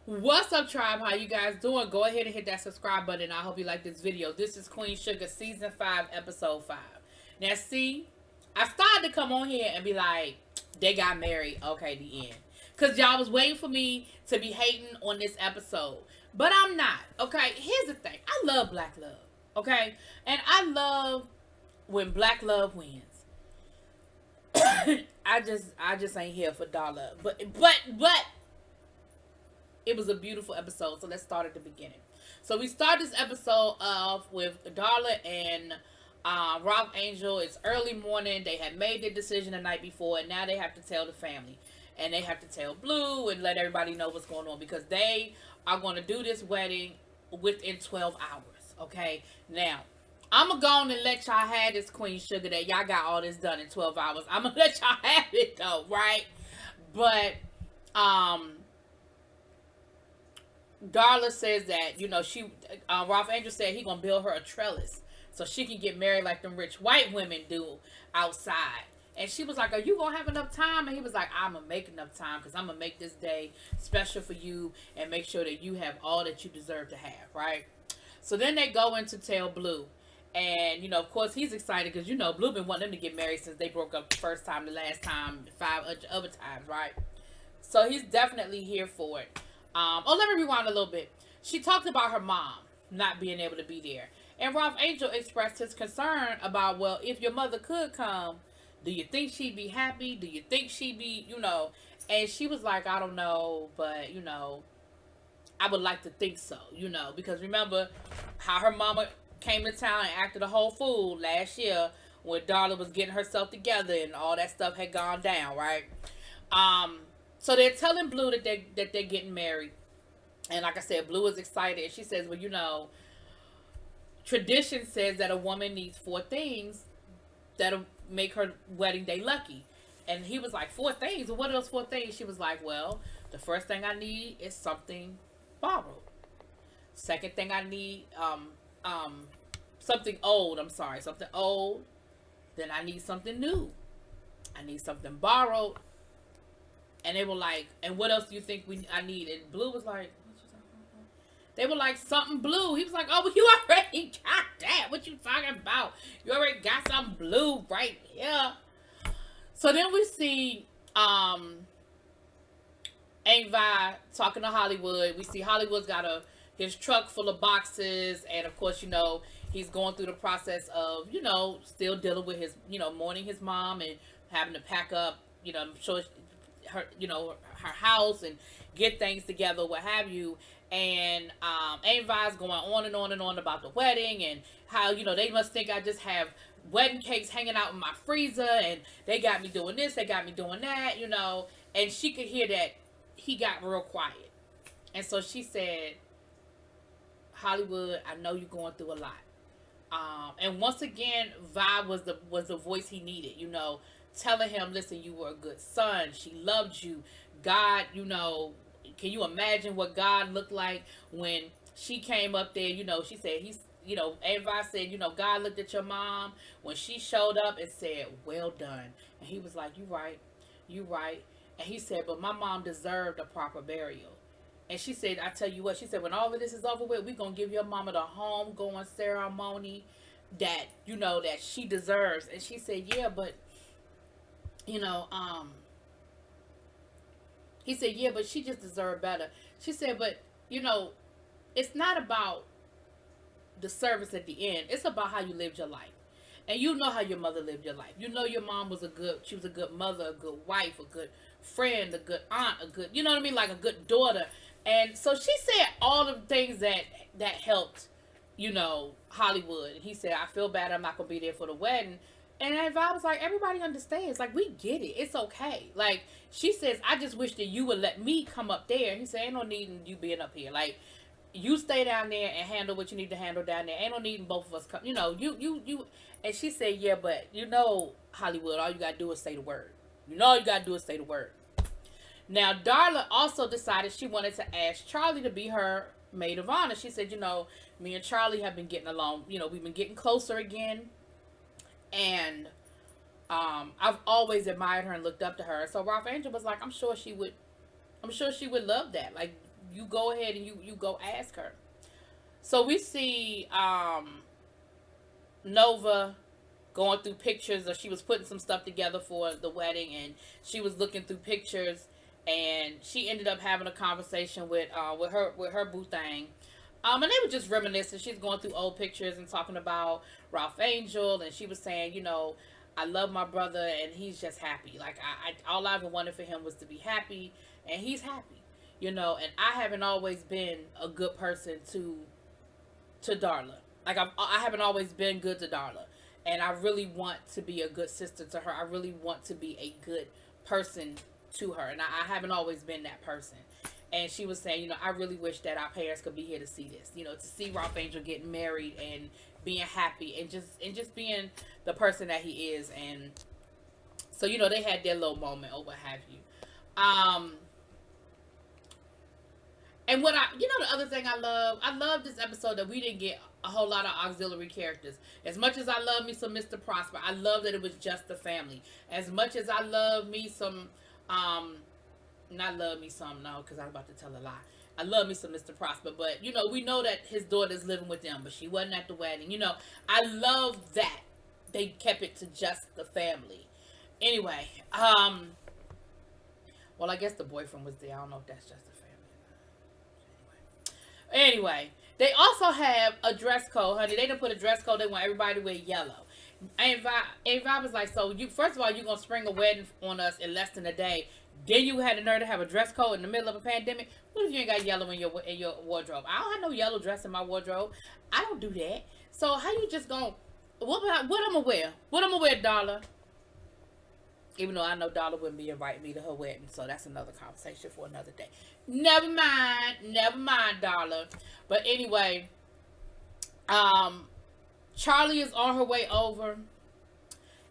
What's up, tribe? How you guys doing? Go ahead and hit that subscribe button. I hope you like this video. This is Queen Sugar Season 5, Episode 5. Now, see, I started to come on here and be like, they got married. Okay, the end. Because y'all was waiting for me to be hating on this episode. But I'm not. Okay, here's the thing. I love black love. Okay? And I love when black love wins. I just ain't here for dollar. But it was a beautiful episode. So let's start at the beginning. So we start this episode off with Darla and Ralph Angel. It's early morning. They had made their decision the night before, and now they have to tell the family. And they have to tell Blue and let everybody know what's going on because they are going to do this wedding within 12 hours. Okay? Now, I'm going to go on and let y'all have this Queen Sugar that y'all got all this done in 12 hours. I'm going to let y'all have it though, right? But, Darla says that, Ralph Angel said he gonna build her a trellis so she can get married like them rich white women do outside. And she was like, are you gonna have enough time? And he was like, I'm gonna make enough time because I'm gonna make this day special for you and make sure that you have all that you deserve to have, right? So then they go in to tell Blue. And, of course, he's excited because, Blue been wanting them to get married since they broke up the first time, the last time, 5 other times, right? So he's definitely here for it. Let me rewind a little bit. She talked about her mom not being able to be there. And Ralph Angel expressed his concern about, well, if your mother could come, do you think she'd be happy? Do you think she'd be, And she was like, I don't know, but, I would like to think so, because remember how her mama came to town and acted a whole fool last year when Darla was getting herself together and all that stuff had gone down, right? So they're telling Blue that they're getting married. And like I said, Blue is excited. And she says, well, tradition says that a woman needs 4 things that'll make her wedding day lucky. And he was like, 4 things? Well, what are those 4 things? She was like, well, the first thing I need is something borrowed. Second thing I need, something old. I'm sorry, something old. Then I need something new. I need something borrowed. And they were like, and what else do you think I need? And Blue was like, they were like, something blue. He was like, oh, well, you already got that. What you talking about? You already got something blue right here. So then we see Aunt Vi talking to Hollywood. We see Hollywood's got his truck full of boxes. And, of course, he's going through the process of, still dealing with his, mourning his mom and having to pack up, I'm sure her house and get things together, what have you. And Aunt Vi's going on and on and on about the wedding and how, they must think I just have wedding cakes hanging out in my freezer and they got me doing this, they got me doing that, and she could hear that he got real quiet. And so she said, Hollywood, I know you're going through a lot. And once again, Vi was the voice he needed, telling him, listen, you were a good son. She loved you. God, can you imagine what God looked like when she came up there? She said, Aunt Vi said, God looked at your mom when she showed up and said, well done. And he was like, you right. And he said, but my mom deserved a proper burial. And she said, I tell you what, she said, when all of this is over with, we're going to give your mama the homegoing ceremony that, that she deserves. And she said, yeah, but he said, yeah, but she just deserved better. She said, but, it's not about the service at the end. It's about how you lived your life. And you know how your mother lived your life. Your mom was she was a good mother, a good wife, a good friend, a good aunt, a good, like a good daughter. And so she said all the things that helped, Hollywood. And he said, I feel bad I'm not going to be there for the wedding. And Aunt Vi was like, everybody understands. Like, we get it. It's okay. Like, she says, I just wish that you would let me come up there. And he said, ain't no need in you being up here. Like, you stay down there and handle what you need to handle down there. Ain't no need in both of us come. You. And she said, yeah, but Hollywood, all you got to do is say the word. All you got to do is say the word. Now, Darla also decided she wanted to ask Charlie to be her maid of honor. She said, me and Charlie have been getting along. We've been getting closer again. And I've always admired her and looked up to her. So Ralph Angel was like, I'm sure she would love that. Like, you go ahead and you go ask her. So we see Nova going through pictures, or she was putting some stuff together for the wedding, and she was looking through pictures, and she ended up having a conversation with her boo thing. And they were just reminiscing. She's going through old pictures and talking about Ralph Angel, and she was saying, I love my brother, and he's just happy. Like I all I ever wanted for him was to be happy, and he's happy, And I haven't always been a good person to Darla. Like I haven't always been good to Darla, and I really want to be a good sister to her. I really want to be a good person to her, and I haven't always been that person. And she was saying, I really wish that our parents could be here to see this, to see Ralph Angel getting married and being happy and just being the person that he is. And so, they had their little moment or what have you. And what the other thing I love this episode that we didn't get a whole lot of auxiliary characters. As much as I love me some Mr. Prosper, I love that it was just the family. As much as I love me some, not love me some, no, because I'm about to tell a lie. I love me some Mr. Prosper, but, we know that his daughter's living with them, but she wasn't at the wedding. I love that they kept it to just the family. Anyway, well, I guess the boyfriend was there. I don't know if that's just the family. Anyway, they also have a dress code, honey. They didn't put a dress code. They want everybody to wear yellow. And Vibe was like, so first of all, you're going to spring a wedding on us in less than a day. Then you had the nerve to have a dress code in the middle of a pandemic. What if you ain't got yellow in your wardrobe? I don't have no yellow dress in my wardrobe. I don't do that. So how you just going, what I'm going to wear? What I'm going to wear, Darla? Even though I know Darla wouldn't be inviting me to her wedding. So that's another conversation for another day. Never mind, Darla. But anyway, Charlie is on her way over.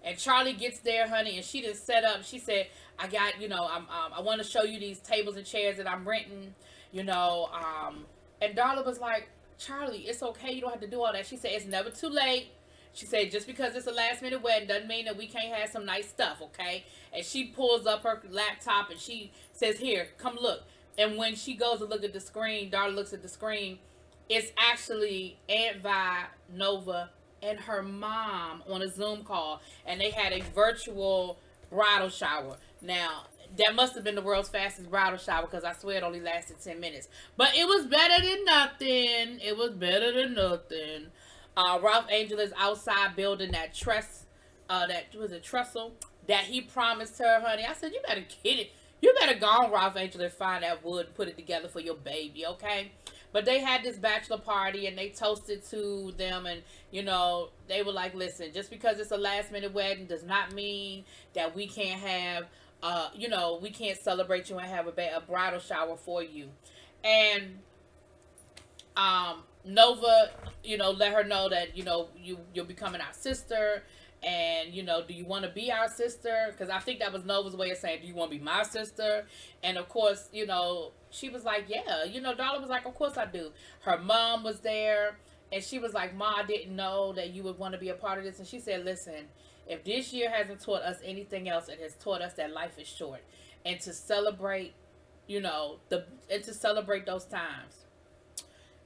And Charlie gets there, honey, and she just set up. She said, I got, I want to show you these tables and chairs that I'm renting, and Darla was like, Charlie, it's okay. You don't have to do all that. She said, it's never too late. She said, just because it's a last minute wedding doesn't mean that we can't have some nice stuff, okay? And she pulls up her laptop and she says, here, come look. And when she goes to look at the screen, Darla looks at the screen. It's actually Aunt Vi, Nova, and her mom on a Zoom call. And they had a virtual bridal shower. Now, that must have been the world's fastest bridal shower because I swear it only lasted 10 minutes. But it was better than nothing. It was better than nothing. Ralph Angel is outside building that trestle that he promised her, honey. I said, you better get it. You better go on, Ralph Angel, and find that wood and put it together for your baby, okay? But they had this bachelor party and they toasted to them, and they were like, listen, just because it's a last minute wedding does not mean that we can't have we can't celebrate you and have a bridal shower for you. And Nova, let her know that, you're becoming our sister. And, do you want to be our sister? Because I think that was Nova's way of saying, do you want to be my sister? And, of course, she was like, yeah. Darla was like, of course I do. Her mom was there. And she was like, Ma, I didn't know that you would want to be a part of this. And she said, listen, if this year hasn't taught us anything else, it has taught us that life is short. And to celebrate, and to celebrate those times.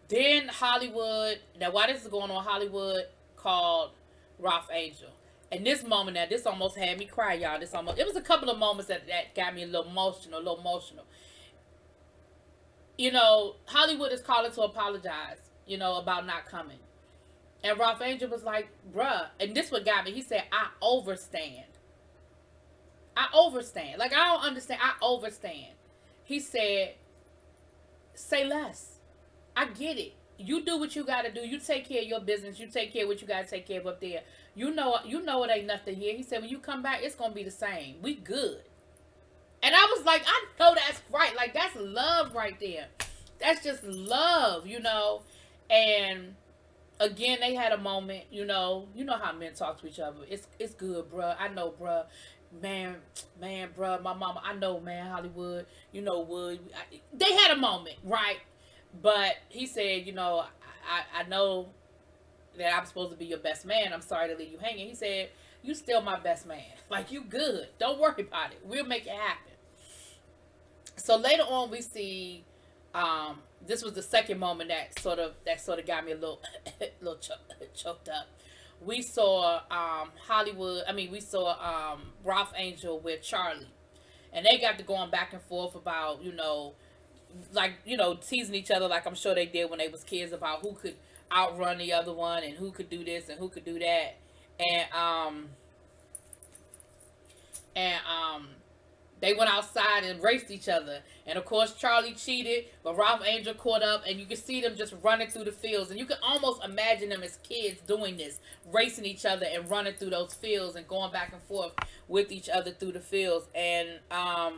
Then Hollywood, now while this is going on, Hollywood called Ralph Angel. And this moment, now this almost had me cry, y'all. It was a couple of moments that got me a little emotional. Hollywood is calling to apologize, about not coming. And Ralph Angel was like, bruh, and this what got me. He said, I overstand. Like, I don't understand. I overstand. He said, say less. I get it. You do what you got to do. You take care of your business. You take care of what you got to take care of up there. You know it ain't nothing here. He said, when you come back, it's going to be the same. We good. And I was like, I know that's right. Like, that's love right there. That's just love, And again, they had a moment, you know how men talk to each other. It's good, bruh. I know, bruh. Man, bruh, my mama, I know, man, Hollywood, Wood. They had a moment, right? But he said, I know that I'm supposed to be your best man. I'm sorry to leave you hanging. He said, you still my best man. Like, you good. Don't worry about it. We'll make it happen. So later on, we see This was the second moment that sort of got me a little little choked up. We saw Hollywood. I mean, we saw Ralph Angel with Charlie, and they got to going back and forth about like teasing each other like I'm sure they did when they was kids about who could outrun the other one and who could do this and who could do that, and they went outside and raced each other. And of course, Charlie cheated, but Ralph Angel caught up, and you can see them just running through the fields. And you can almost imagine them as kids doing this, racing each other and running through those fields and going back and forth with each other through the fields. And, the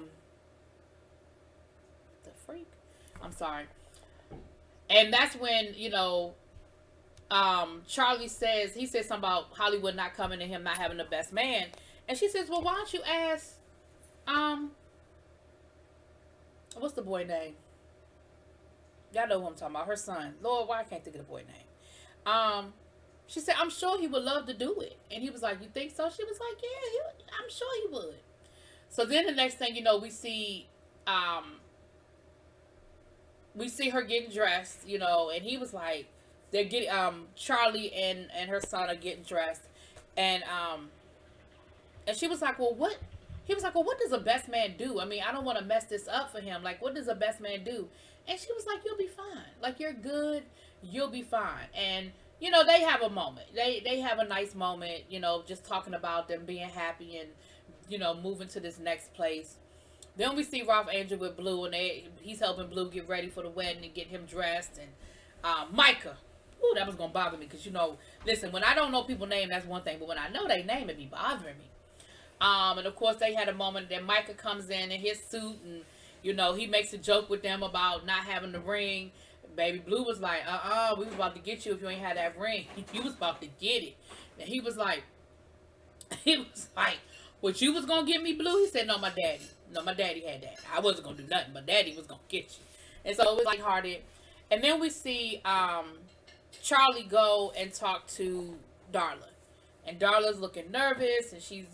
freak? I'm sorry. And that's when, Charlie he says something about Hollywood not coming to him, not having the best man. And she says, well, why don't you ask, what's the boy name? Y'all know who I'm talking about. Her son. Lord, why I can't think of the boy name? She said, I'm sure he would love to do it. And he was like, you think so? She was like, yeah, I'm sure he would. So then the next thing we see her getting dressed, and he was like, they're getting, Charlie and her son are getting dressed. And she was like, well, what? He was like, well, what does a best man do? I mean, I don't want to mess this up for him. Like, what does a best man do? And she was like, you'll be fine. Like, you're good. You'll be fine. And, they have a moment. They have a nice moment, just talking about them being happy and, moving to this next place. Then we see Ralph Angel with Blue, and he's helping Blue get ready for the wedding and get him dressed. And Micah. Ooh, that was going to bother me because, listen, when I don't know people's name, that's one thing. But when I know their name, it be bothering me. And of course they had a moment that Micah comes in his suit and, he makes a joke with them about not having the ring. Baby Blue was like, we was about to get you if you ain't had that ring. You was about to get it. And he was like, what, you was going to get me, Blue? He said, no, my daddy had that. I wasn't going to do nothing, but daddy was going to get you. And so it was lighthearted. And then we see Charlie go and talk to Darla. And Darla's looking nervous, and she's,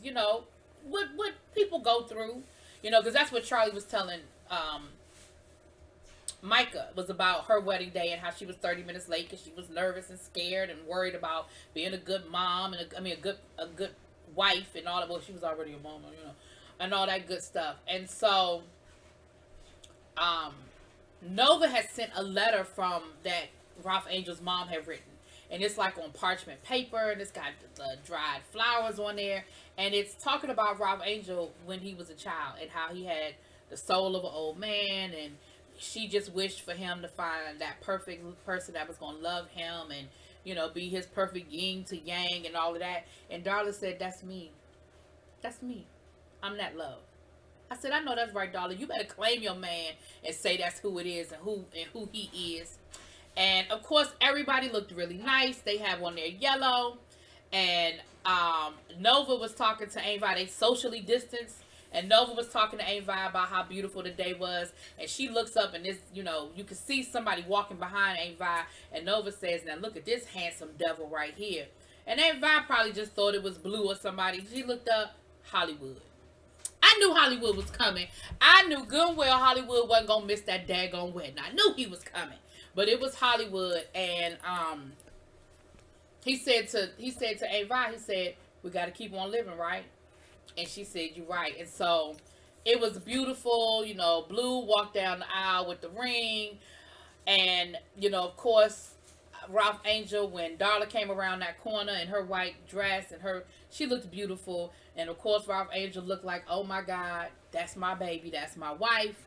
what people go through, because that's what Charlie was telling Micah was about her wedding day and how she was 30 minutes late because she was nervous and scared and worried about being a good mom and a good wife and all that. Well, she was already a mom, and all that good stuff. And so Nova had sent a letter from that Ralph Angel's mom had written. And it's like on parchment paper, and it's got the dried flowers on there. And it's talking about Ralph Angel when he was a child and how he had the soul of an old man. And she just wished for him to find that perfect person that was going to love him and, be his perfect yin to yang and all of that. And Darla said, that's me. That's me. I'm that love. I said, I know that's right, Darla. You better claim your man and say that's who it is and who he is. And of course, everybody looked really nice. They have on their yellow. And Nova was talking to Ava. They socially distanced. And Nova was talking to Ava about how beautiful the day was. And she looks up and this, you can see somebody walking behind Ava. And Nova says, now look at this handsome devil right here. And Ava probably just thought it was Blue or somebody. She looked up, Hollywood. I knew Hollywood was coming. I knew good and well Hollywood wasn't going to miss that daggone wedding. I knew he was coming. But it was Hollywood, and he said to Ava, he said, we got to keep on living, right? And she said, you're right. And so it was beautiful. Blue walked down the aisle with the ring. And, of course, Ralph Angel, when Darla came around that corner in her white dress, and she looked beautiful. And, of course, Ralph Angel looked like, oh, my God, that's my baby. That's my wife.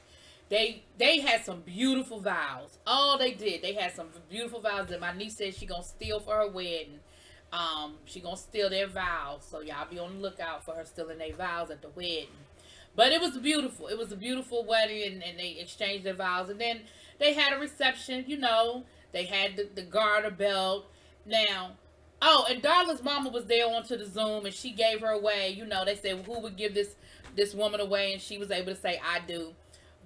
They had some beautiful vows. Oh, they did. They had some beautiful vows that my niece said she gonna steal for her wedding. She gonna steal their vows. So y'all be on the lookout for her stealing their vows at the wedding. But it was beautiful. It was a beautiful wedding, and they exchanged their vows. And then they had a reception. They had the garter belt. Now, and Darla's mama was there onto the Zoom, and she gave her away. They said, well, who would give this woman away? And she was able to say, I do.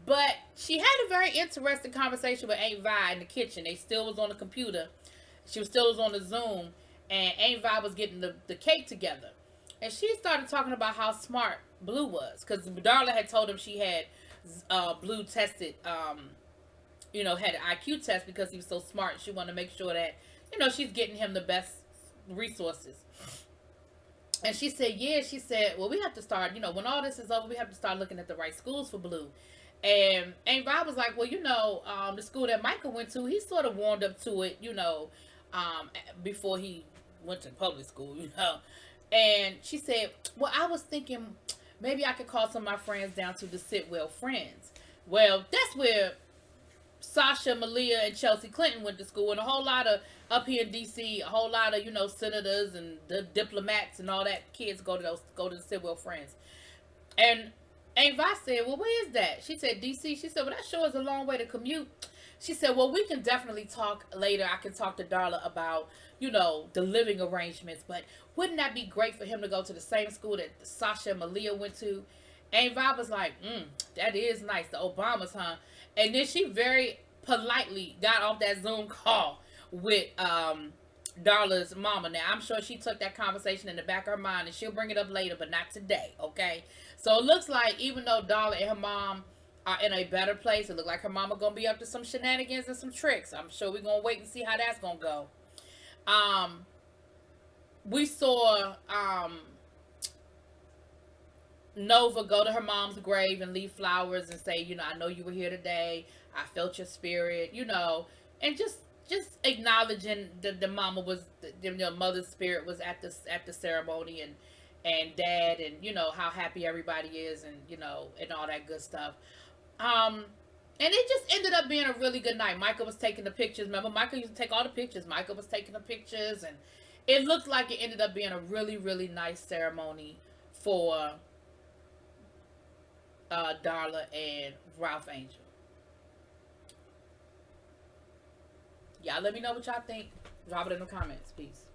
But she had a very interesting conversation with Aunt Vi in the kitchen. They still was on the computer. She was still on the Zoom. And Aunt Vi was getting the cake together. And she started talking about how smart Blue was. Because Darla had told him she had Blue tested had an IQ test because he was so smart. She wanted to make sure that, she's getting him the best resources. And she said, yeah, she said, well, we have to start, when all this is over, we have to start looking at the right schools for Blue. And Rob was like, well, the school that Michael went to, he sort of warmed up to it, before he went to public school. And she said, well, I was thinking maybe I could call some of my friends down to the Sitwell Friends. Well, that's where Sasha, Malia, and Chelsea Clinton went to school, and a whole lot of up here in DC, a whole lot of senators and the diplomats and all that kids go to the Sidwell Friends. And Aunt Vi said, "Well, where is that?" She said, DC. She said, "Well, that sure is a long way to commute." She said, "Well, we can definitely talk later. I can talk to Darla about the living arrangements, but wouldn't that be great for him to go to the same school that Sasha and Malia went to?" Aunt Vi was like, "That is nice. The Obamas, huh?" And then she very politely got off that Zoom call with Darla's mama. Now, I'm sure she took that conversation in the back of her mind, and she'll bring it up later, but not today, okay? So it looks like even though Darla and her mom are in a better place, it looks like her mama going to be up to some shenanigans and some tricks. I'm sure we're going to wait and see how that's going to go. We saw Nova go to her mom's grave and leave flowers and say, I know you were here today. I felt your spirit, and just acknowledging the mama was the mother's spirit was at the ceremony, and dad, and how happy everybody is, and and all that good stuff. And it just ended up being a really good night. Michael was taking the pictures. Remember, Michael used to take all the pictures. Michael was taking the pictures, and it looked like it ended up being a really, really nice ceremony for Darla and Ralph Angel. Y'all let me know what y'all think. Drop it in the comments. Peace.